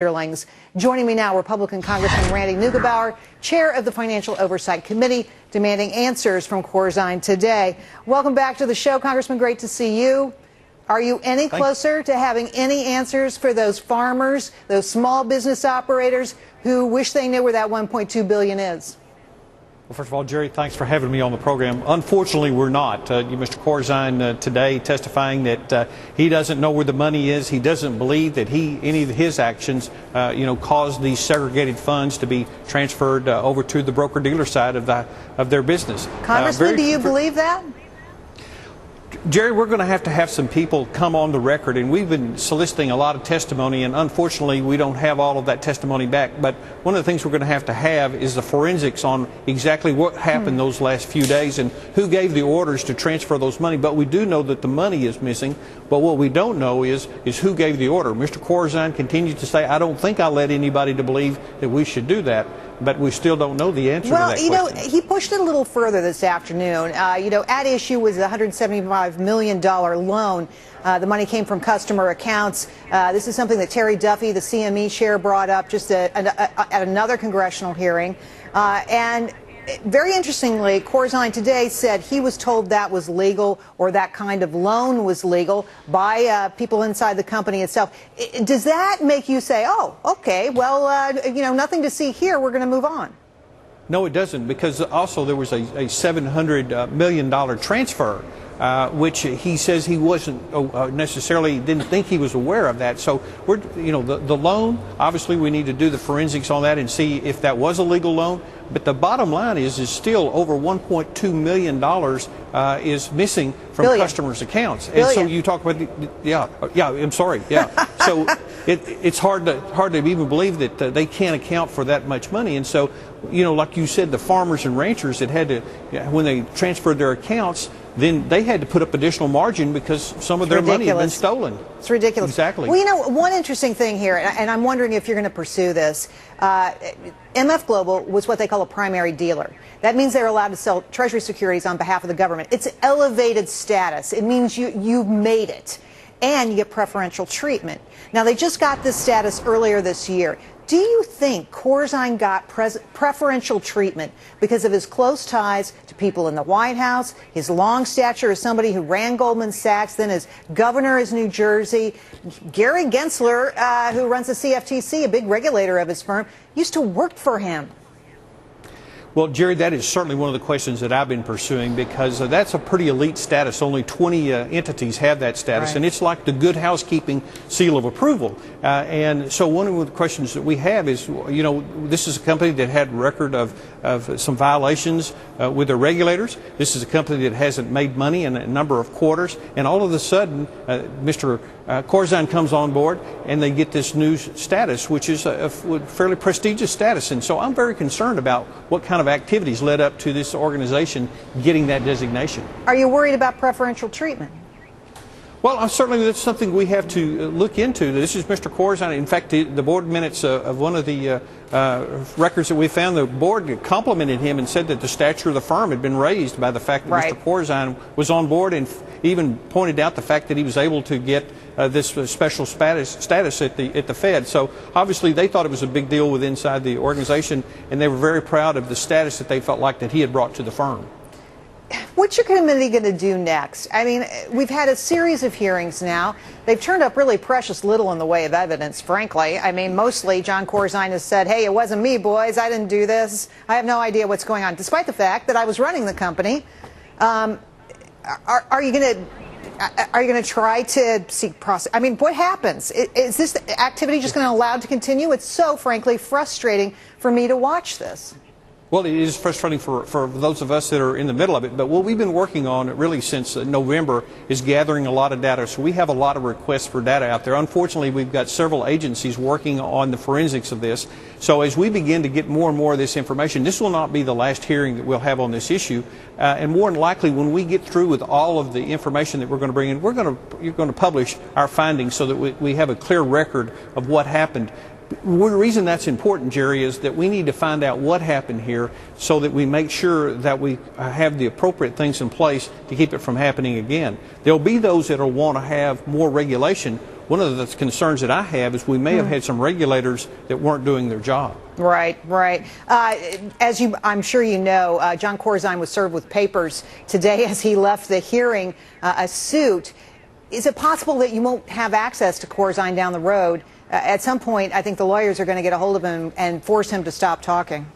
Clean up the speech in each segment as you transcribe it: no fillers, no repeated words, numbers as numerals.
yearlings. Joining me now, Republican Congressman Randy Neugebauer, chair of the Financial Oversight Committee, demanding answers from Corzine today. Welcome back to the show, Congressman. Great to see you. Are you any closer to having any answers for those farmers, those small business operators who wish they knew where that $1.2 billion is? Well, first of all, Jerry, thanks for having me on the program. Unfortunately, we're not. Mr. Corzine today testifying that he doesn't know where the money is. He doesn't believe that any of his actions, caused these segregated funds to be transferred over to the broker-dealer side of their business. Congressman, do you believe that? Jerry, we're going to have some people come on the record, and we've been soliciting a lot of testimony, and unfortunately we don't have all of that testimony back. But one of the things we're going to have is the forensics on exactly what happened those last few days and who gave the orders to transfer those money. But we do know that the money is missing, but what we don't know is who gave the order. Mr. Corzine continues to say, I don't think I led anybody to believe that we should do that. But we still don't know the answer to that question. Well, he pushed it a little further this afternoon. At issue was a $175 million loan. The money came from customer accounts. This is something that Terry Duffy, the CME chair, brought up just at another congressional hearing. And very interestingly, Corzine today said he was told that was legal, or that kind of loan was legal, by people inside the company itself. Does that make you say, oh, okay, well, nothing to see here, we're going to move on? No, it doesn't, because also there was a $700 million transfer, which he says he wasn't necessarily, didn't think he was aware of that. So the loan, obviously we need to do the forensics on that and see if that was a legal loan. But the bottom line is still over $1.2 million is missing from customers' accounts. And so you talk about I'm sorry. So it's hard to even believe that they can't account for that much money. And so, like you said, the farmers and ranchers that had to, when they transferred their accounts, then they had to put up additional margin because some of their money had been stolen. It's ridiculous. Exactly. Well, one interesting thing here, and I'm wondering if you're going to pursue this. MF Global was what they call a primary dealer. That means they're allowed to sell Treasury securities on behalf of the government. It's elevated status. It means you made it, and you get preferential treatment. Now, they just got this status earlier this year. Do you think Corzine got preferential treatment because of his close ties to people in the White House, his long stature as somebody who ran Goldman Sachs, then as governor of New Jersey? Gary Gensler, who runs the CFTC, a big regulator of his firm, used to work for him. Well, Jerry, that is certainly one of the questions that I've been pursuing, because that's a pretty elite status. Only 20 entities have that status, and it's like the good housekeeping seal of approval. And so one of the questions that we have is, this is a company that had record of some violations with their regulators. This is a company that hasn't made money in a number of quarters, and all of a sudden, Mr. Corzine comes on board, and they get this new status, which is a fairly prestigious status. And so I'm very concerned about what kind of activities led up to this organization getting that designation. Are you worried about preferential treatment? Well, certainly that's something we have to look into. This is Mr. Corzine. In fact, the board minutes of one of the records that we found, the board complimented him and said that the stature of the firm had been raised by the fact that Mr. Corzine was on board, and even pointed out the fact that he was able to get this special status at the Fed. So obviously they thought it was a big deal inside the organization, and they were very proud of the status that they felt like that he had brought to the firm. What's your committee going to do next? I mean, we've had a series of hearings now. They've turned up really precious little in the way of evidence, frankly. I mean, mostly John Corzine has said, hey, it wasn't me, boys. I didn't do this. I have no idea what's going on, despite the fact that I was running the company. Are you going to try to seek process? I mean, what happens? Is this activity just going to allow it to continue? It's so, frankly, frustrating for me to watch this. Well, it is frustrating for those of us that are in the middle of it, but what we've been working on really since November is gathering a lot of data. So we have a lot of requests for data out there. Unfortunately, we've got several agencies working on the forensics of this. So as we begin to get more and more of this information, this will not be the last hearing that we'll have on this issue. And more than likely, when we get through with all of the information that we're going to bring in, you're going to publish our findings so that we have a clear record of what happened. The reason that's important, Jerry, is that we need to find out what happened here so that we make sure that we have the appropriate things in place to keep it from happening again. There'll be those that will want to have more regulation. one of the concerns that I have is we may have had some regulators that weren't doing their job. Right, right. I'm sure you know, John Corzine was served with papers today as he left the hearing, a suit. Is it possible that you won't have access to Corzine down the road? At some point, I think the lawyers are going to get a hold of him and force him to stop talking.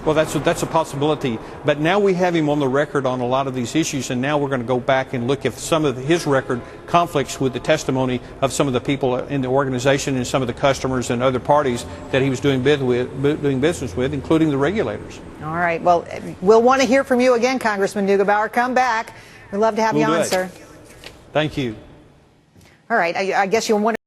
Well, that's a possibility. But now we have him on the record on a lot of these issues, and now we're going to go back and look if some of his record conflicts with the testimony of some of the people in the organization and some of the customers and other parties that he was doing business with, including the regulators. All right. Well, we'll want to hear from you again, Congressman Neugebauer. Come back. We'd love to have you on, sir. Thank you. All right. I guess you'll want